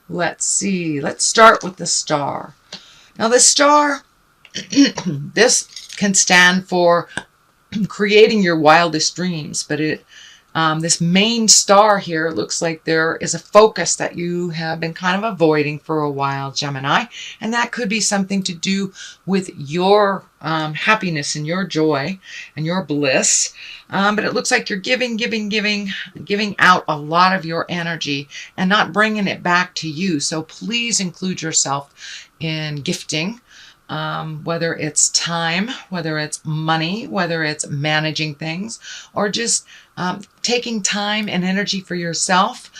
Let's see. Let's start with the star. Now, the star, this can stand for creating your wildest dreams, but this main star here looks like there is a focus that you have been kind of avoiding for a while, Gemini, and that could be something to do with your happiness and your joy and your bliss. But it looks like you're giving out a lot of your energy and not bringing it back to you. So please include yourself in gifting. Whether it's time, whether it's money, whether it's managing things, or just taking time and energy for yourself.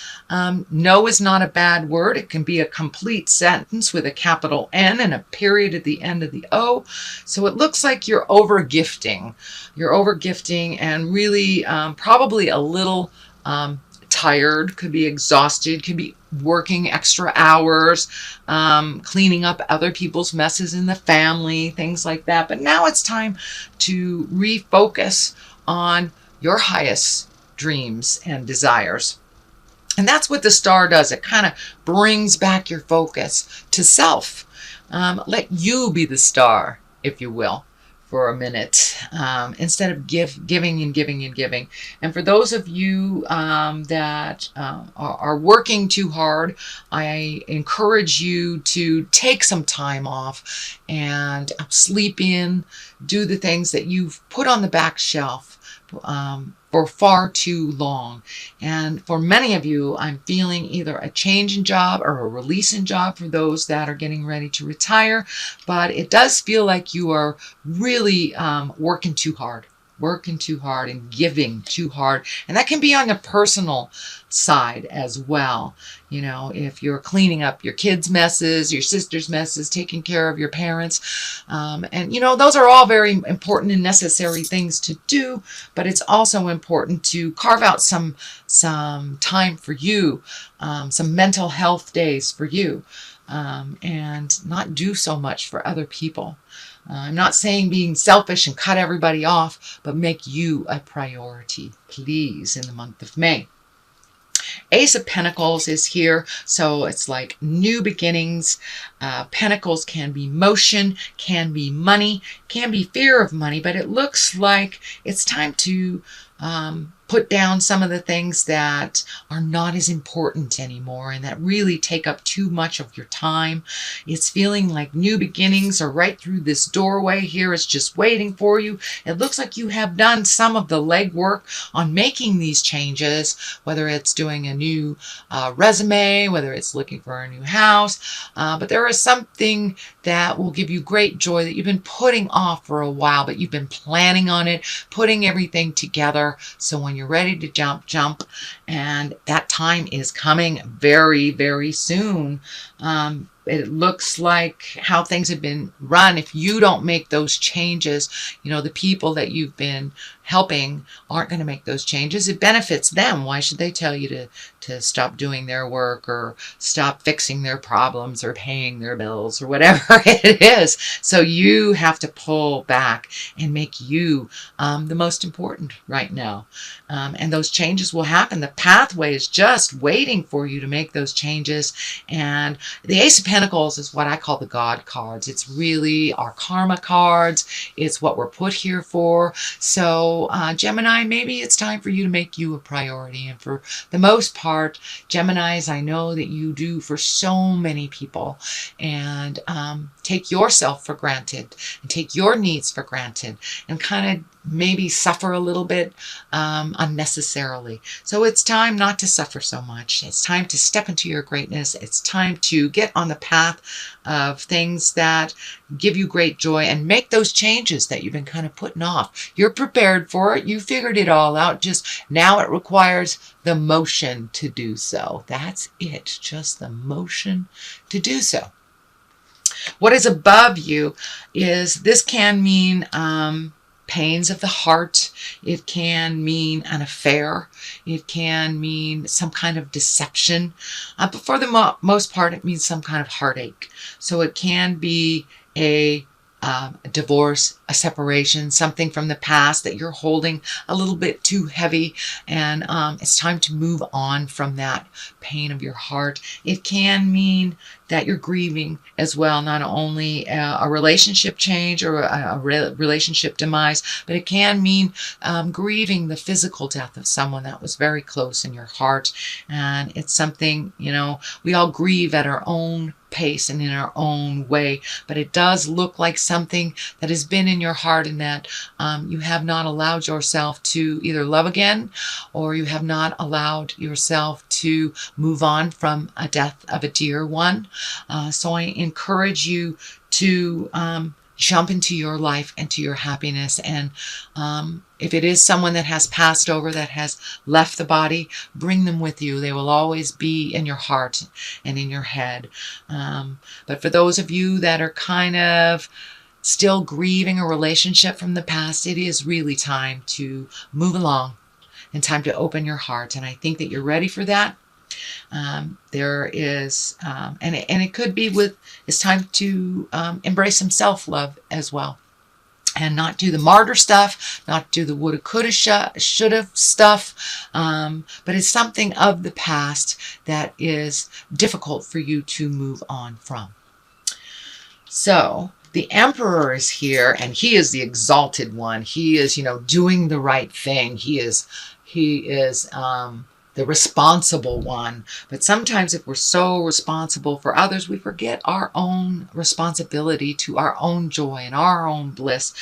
No is not a bad word. It can be a complete sentence with a capital N and a period at the end of the O. So it looks like you're over gifting. You're over gifting and really probably a little tired, could be exhausted, could be working extra hours, cleaning up other people's messes in the family, things like that. But now it's time to refocus on your highest dreams and desires. And that's what the star does. It kind of brings back your focus to self. Let you be the star, if you will, for a minute, instead of giving and giving and giving. And for those of you that are working too hard, I encourage you to take some time off and sleep in, do the things that you've put on the back shelf for far too long. And for many of you, I'm feeling either a change in job or a release in job for those that are getting ready to retire. But it does feel like you are really working too hard and giving too hard. And that can be on the personal side as well. You know, if you're cleaning up your kids' messes, your sister's messes, taking care of your parents. And, you know, those are all very important and necessary things to do. But it's also important to carve out some time for you, some mental health days for you, and not do so much for other people. I'm not saying being selfish and cut everybody off, but make you a priority, please, in the month of May. Ace of Pentacles is here, so it's like new beginnings. Pentacles can be motion, can be money, can be fear of money, but it looks like it's time to put down some of the things that are not as important anymore and that really take up too much of your time. It's feeling like new beginnings are right through this doorway here. It's just waiting for you. It looks like you have done some of the legwork on making these changes, whether it's doing a new resume, whether it's looking for a new house. But there is something that will give you great joy that you've been putting off for a while, but you've been planning on it, putting everything together. So when you're ready to jump, and that time is coming very, very soon. It looks like how things have been run. If you don't make those changes, you know, the people that you've been helping aren't going to make those changes. It benefits them. Why should they tell you to stop doing their work or stop fixing their problems or paying their bills or whatever it is? So you have to pull back and make you the most important right now. And those changes will happen. The pathway is just waiting for you to make those changes. And the Ace of Pentacles is what I call the God cards. It's really our karma cards. It's what we're put here for. So Gemini, maybe it's time for you to make you a priority. And for the most part, Geminis, I know that you do for so many people. And take yourself for granted and take your needs for granted and kind of maybe suffer a little bit unnecessarily. So it's time not to suffer so much. It's time to step into your greatness. It's time to get on the path of things that give you great joy and make those changes that you've been kind of putting off. You're prepared for it. You figured it all out. Just now it requires the motion to do so. That's it. Just the motion to do so. What is above you is this can mean pains of the heart. It can mean an affair. It can mean some kind of deception. But for the most part, it means some kind of heartache. So it can be a a divorce, a separation, something from the past that you're holding a little bit too heavy, and it's time to move on from that pain of your heart. It can mean that you're grieving as well, not only a relationship change or a relationship demise, but it can mean grieving the physical death of someone that was very close in your heart. And it's something, you know, we all grieve at our own pace and in our own way, but it does look like something that has been in your heart, and that you have not allowed yourself to either love again, or you have not allowed yourself to move on from a death of a dear one. So I encourage you to jump into your life and to your happiness. And if it is someone that has passed over, that has left the body, bring them with you. They will always be in your heart and in your head. But for those of you that are kind of still grieving a relationship from the past, it is really time to move along and time to open your heart. And I think that you're ready for that. There is, and it could be with, it's time to embrace some self-love as well, and not do the martyr stuff, not do the woulda, coulda, shoulda stuff, but it's something of the past that is difficult for you to move on from. So the Emperor is here, and he is the exalted one. He is, you know, doing the right thing. He is the responsible one. But sometimes if we're so responsible for others, we forget our own responsibility to our own joy and our own bliss.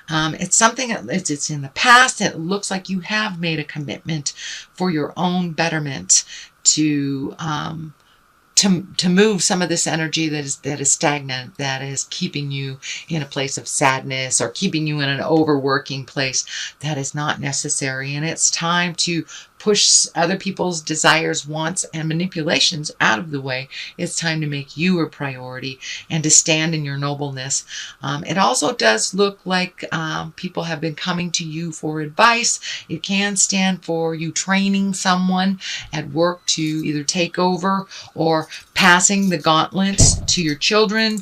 It's something, it's in the past. It looks like you have made a commitment for your own betterment to move some of this energy that is stagnant, that is keeping you in a place of sadness, or keeping you in an overworking place that is not necessary. And it's time to push other people's desires, wants, and manipulations out of the way. It's time to make you a priority and to stand in your nobleness. It also does look like people have been coming to you for advice. It can stand for you training someone at work to either take over, or passing the gauntlet to your children,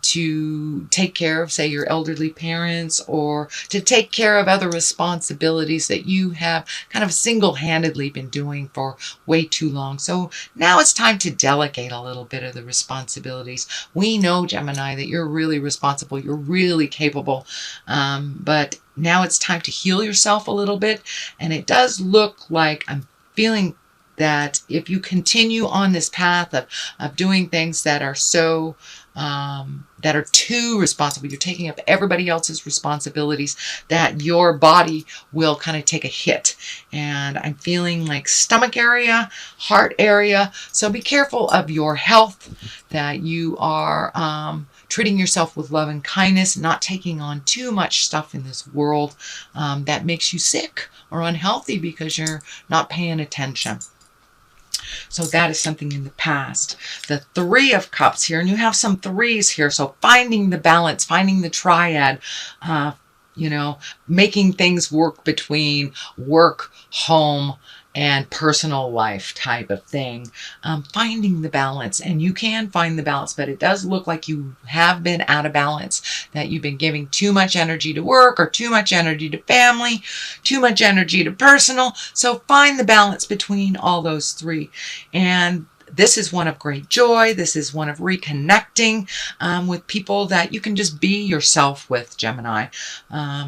to take care of, say, your elderly parents, or to take care of other responsibilities that you have kind of single-handedly been doing for way too long. So now it's time to delegate a little bit of the responsibilities. We know, Gemini, that you're really responsible, you're really capable, but now it's time to heal yourself a little bit. And it does look like, I'm feeling that if you continue on this path of doing things that are so that are too responsible, you're taking up everybody else's responsibilities, that your body will kind of take a hit. And I'm feeling like stomach area, heart area. So be careful of your health, that you are treating yourself with love and kindness, not taking on too much stuff in this world that makes you sick or unhealthy because you're not paying attention. So that is something in the past. The Three of Cups here, and you have some threes here. So finding the balance, finding the triad, you know, making things work between work, home, and personal life type of thing. Finding the balance, and you can find the balance, but it does look like you have been out of balance, that you've been giving too much energy to work, or too much energy to family, too much energy to personal. So find the balance between all those three. And this is one of great joy. This is one of reconnecting with people that you can just be yourself with, Gemini.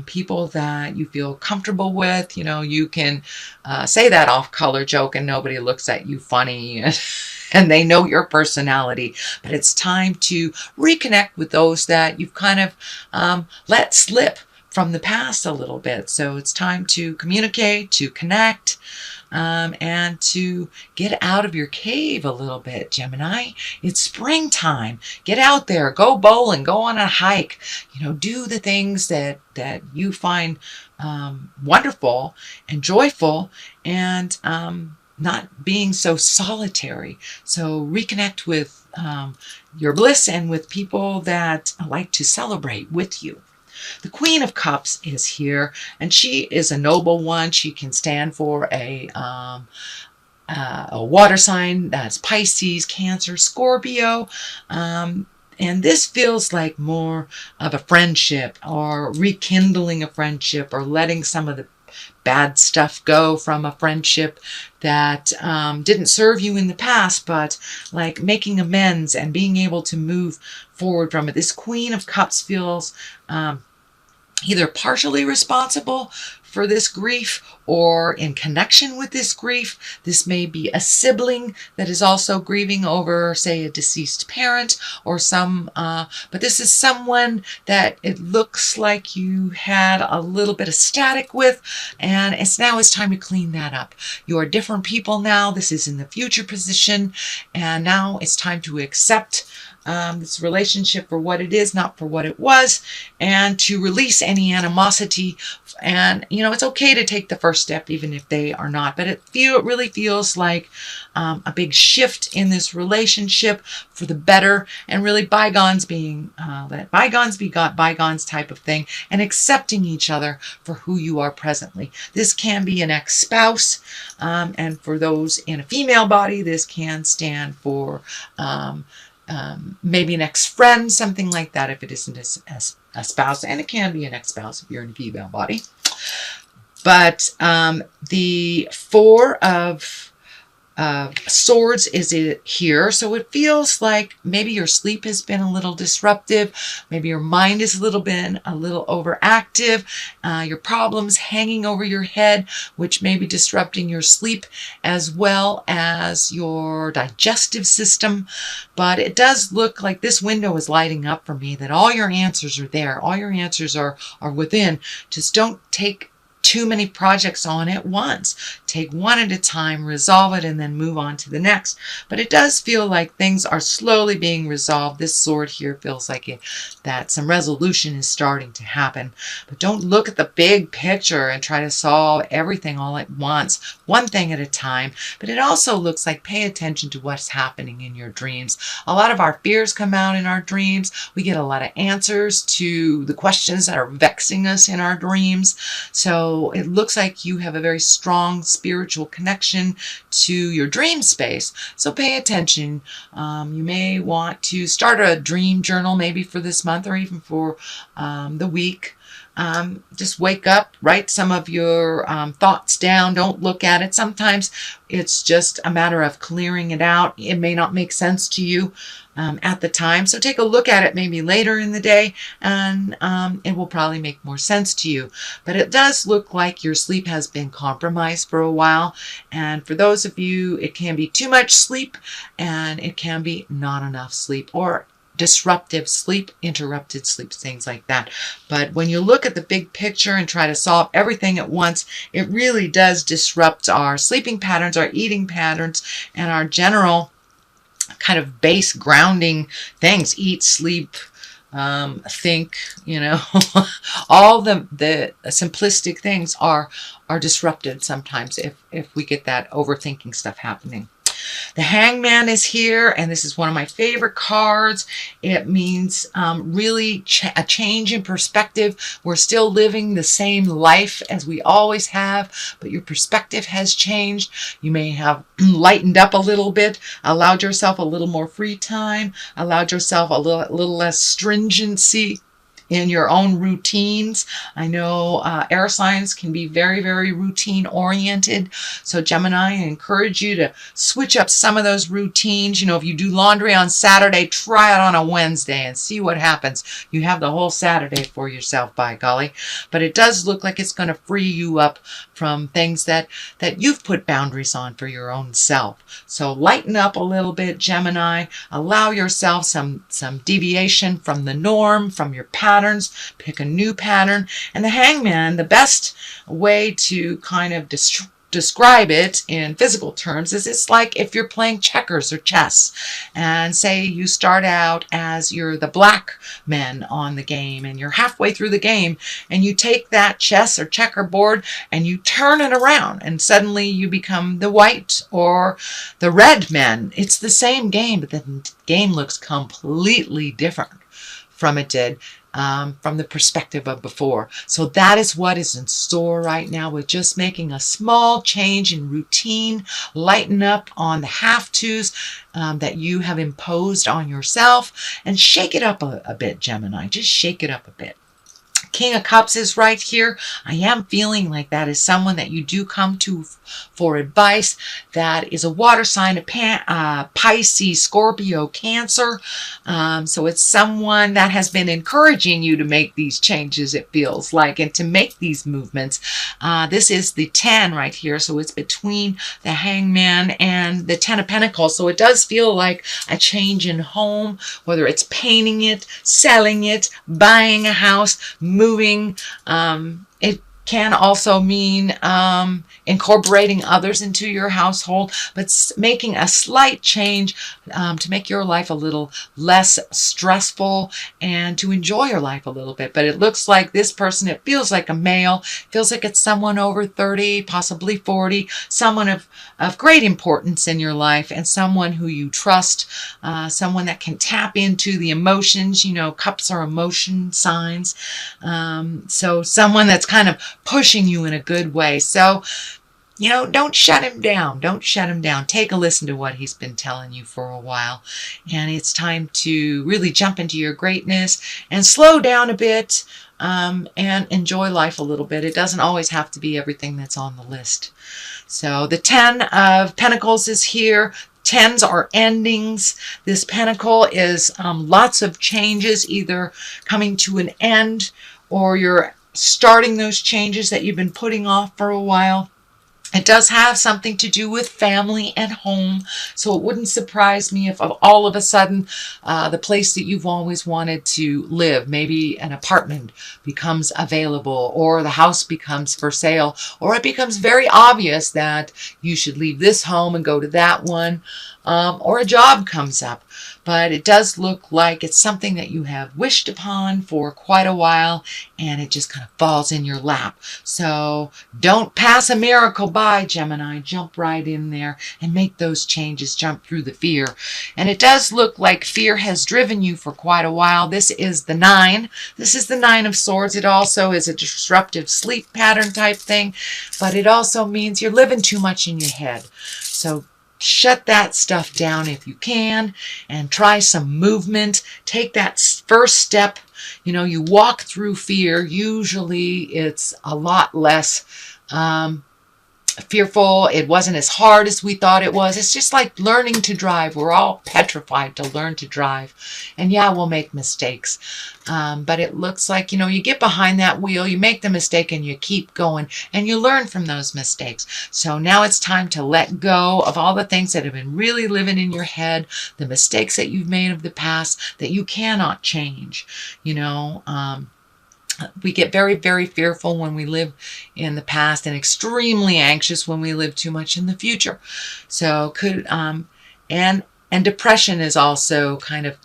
People that you feel comfortable with. You know, you can say that off-color joke and nobody looks at you funny and they know your personality. But it's time to reconnect with those that you've kind of let slip from the past a little bit. So it's time to communicate, to connect, and to get out of your cave a little bit, Gemini. It's springtime. Get out there, go bowling, go on a hike, you know, do the things that you find wonderful and joyful, and not being so solitary. So reconnect with your bliss and with people that like to celebrate with you. The Queen of Cups is here, and she is a noble one. She can stand for a water sign. That's Pisces, Cancer, Scorpio. And this feels like more of a friendship, or rekindling a friendship, or letting some of the bad stuff go from a friendship that didn't serve you in the past, but like making amends and being able to move forward from it. This Queen of Cups feels either partially responsible for this grief or in connection with this grief. This may be a sibling that is also grieving over, say, a deceased parent or but this is someone that it looks like you had a little bit of static with, and it's time to clean that up. You are different people now. This is in the future position, and now it's time to accept this relationship for what it is, not for what it was, and to release any animosity. And it's okay to take the first step, even if they are not. But it really feels like a big shift in this relationship for the better, and really bygones being let bygones be bygones type of thing, and accepting each other for who you are presently. This can be an ex-spouse, and for those in a female body, this can stand for maybe an ex-friend, something like that, if it isn't a spouse. And it can be an ex-spouse if you're in a female body. But the Four of Swords is here. So it feels like maybe your sleep has been a little disruptive. Maybe your mind is a little overactive. Your problems hanging over your head, which may be disrupting your sleep as well as your digestive system. But it does look like this window is lighting up for me, that all your answers are there. All your answers are within. Just don't take too many projects on at once. Take one at a time, resolve it, and then move on to the next. But it does feel like things are slowly being resolved. This sword here feels like that some resolution is starting to happen. But don't look at the big picture and try to solve everything all at once, one thing at a time. But it also looks like pay attention to what's happening in your dreams. A lot of our fears come out in our dreams. We get a lot of answers to the questions that are vexing us in our dreams. So it looks like you have a very strong spiritual connection to your dream space. So pay attention. You may want to start a dream journal maybe for this month, or even for the week. Just wake up, write some of your thoughts down. Don't look at it. Sometimes it's just a matter of clearing it out. It may not make sense to you at the time. So take a look at it maybe later in the day, and it will probably make more sense to you. But it does look like your sleep has been compromised for a while. And for those of you, it can be too much sleep, and it can be not enough sleep, or disruptive sleep, interrupted sleep, things like that. But when you look at the big picture and try to solve everything at once, it really does disrupt our sleeping patterns, our eating patterns, and our general kind of base grounding things. Eat, sleep, think, all the simplistic things are disrupted sometimes if we get that overthinking stuff happening. The Hangman is here, and this is one of my favorite cards. It means really a change in perspective. We're still living the same life as we always have, but your perspective has changed. You may have lightened up a little bit, allowed yourself a little more free time, allowed yourself a little less stringency in your own routines. I know air signs can be very, very routine oriented. So Gemini, I encourage you to switch up some of those routines. If you do laundry on Saturday, try it on a Wednesday and see what happens. You have the whole Saturday for yourself, by golly. But it does look like it's going to free you up from things that you've put boundaries on for your own self. So lighten up a little bit, Gemini. Allow yourself some deviation from the norm, from your patterns. Pick a new pattern. And the Hangman, the best way to kind of describe it in physical terms is it's like if you're playing checkers or chess, and say you start out as you're the black man on the game, and you're halfway through the game, and you take that chess or checkerboard and you turn it around, and suddenly you become the white or the red man. It's the same game, but the game looks completely different from it did from the perspective of before. So that is what is in store right now, with just making a small change in routine, lighten up on the have-tos that you have imposed on yourself, and shake it up a bit, Gemini. Just shake it up a bit. King of Cups is right here. I am feeling like that is someone that you do come to for advice. That is a water sign, a Pisces, Scorpio, Cancer. So it's someone that has been encouraging you to make these changes, it feels like, and to make these movements. This is the 10 right here. So it's between the Hangman and the 10 of Pentacles. So it does feel like a change in home, whether it's painting it, selling it, buying a house, moving. It can also mean incorporating others into your household, but making a slight change to make your life a little less stressful and to enjoy your life a little bit. But it looks like this person, it feels like a male, feels like it's someone over 30, possibly 40, someone of great importance in your life, and someone who you trust, someone that can tap into the emotions. You know, cups are emotion signs. So someone that's kind of pushing you in a good way. So, you know, don't shut him down. Don't shut him down. Take a listen to what he's been telling you for a while. And it's time to really jump into your greatness and slow down a bit and enjoy life a little bit. It doesn't always have to be everything that's on the list. So the 10 of Pentacles is here. 10s are endings. This pentacle is lots of changes, either coming to an end or you're starting those changes that you've been putting off for a while. It does have something to do with family and home, so it wouldn't surprise me if all of a sudden the place that you've always wanted to live, maybe an apartment, becomes available, or the house becomes for sale, or it becomes very obvious that you should leave this home and go to that one, or a job comes up. But it does look like it's something that you have wished upon for quite a while, and it just kind of falls in your lap. So don't pass a miracle by, Gemini. Jump right in there and make those changes. Jump through the fear. And it does look like fear has driven you for quite a while. This is the 9. This is the 9 of Swords. It also is a disruptive sleep pattern type thing, but it also means you're living too much in your head. So shut that stuff down if you can and try some movement. Take that first step. You know, you walk through fear. Usually it's a lot less fearful. It wasn't as hard as we thought it was. It's just like learning to drive. We're all petrified to learn to drive. And yeah, we'll make mistakes. But it looks like, you know, you get behind that wheel, you make the mistake and you keep going and you learn from those mistakes. So now it's time to let go of all the things that have been really living in your head, the mistakes that you've made of the past that you cannot change. You know, we get very, very fearful when we live in the past and extremely anxious when we live too much in the future. So and depression is also kind of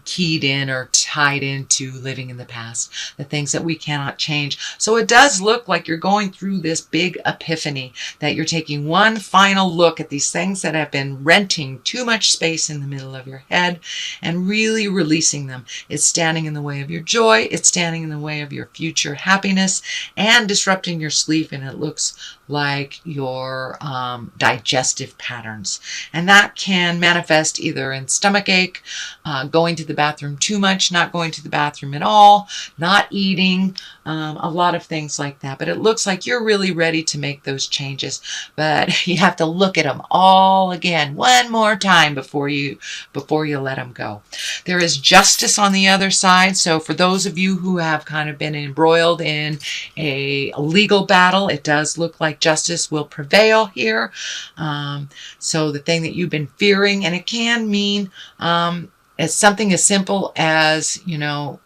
keyed in or tied into living in the past, the things that we cannot change. So it does look like you're going through this big epiphany, that you're taking one final look at these things that have been renting too much space in the middle of your head and really releasing them. It's standing in the way of your joy. It's standing in the way of your future happiness and disrupting your sleep. And it looks like your digestive patterns. And that can manifest either in stomach ache, going to the bathroom too much, not going to the bathroom at all, not eating, a lot of things like that. But it looks like you're really ready to make those changes. But you have to look at them all again one more time before you let them go. There is justice on the other side. So for those of you who have kind of been embroiled in a legal battle, it does look like justice will prevail here. So the thing that you've been fearing, and it can mean it's something as simple as, you know,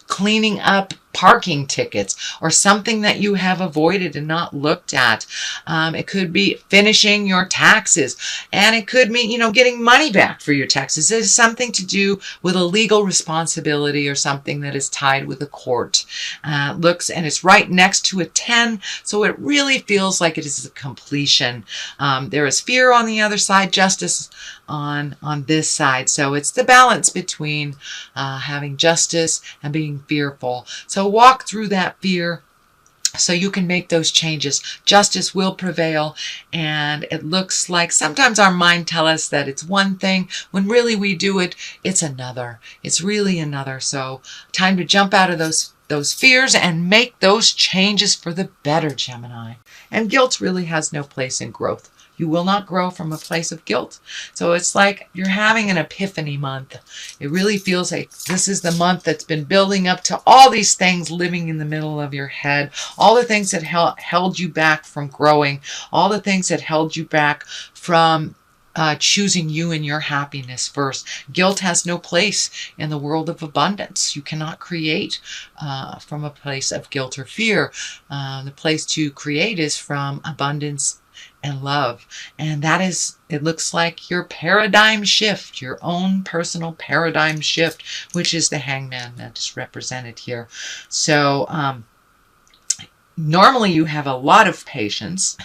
cleaning up parking tickets or something that you have avoided and not looked at. It could be finishing your taxes, and it could mean, getting money back for your taxes. It is something to do with a legal responsibility or something that is tied with a court. And it's right next to a 10, so it really feels like it is a completion. There is fear on the other side, justice on this side. So it's the balance between having justice and being fearful. So walk through that fear so you can make those changes. Justice will prevail, and it looks like sometimes our mind tells us that it's one thing when really we do it, it's another. It's really another. So time to jump out of those fears and make those changes for the better, Gemini. And guilt really has no place in growth. You will not grow from a place of guilt. So it's like you're having an epiphany month. It really feels like this is the month that's been building up to all these things living in the middle of your head, all the things that held you back from growing, all the things that held you back from choosing you and your happiness first. Guilt has no place in the world of abundance. You cannot create from a place of guilt or fear. The place to create is from abundance and love. And that is, it looks like your paradigm shift, your own personal paradigm shift, which is the Hangman that is represented here. So normally you have a lot of patience.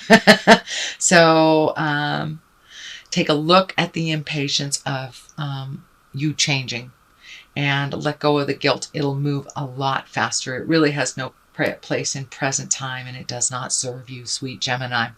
So take a look at the impatience of you changing and let go of the guilt. It'll move a lot faster. It really has no place in present time, and it does not serve you, sweet Gemini.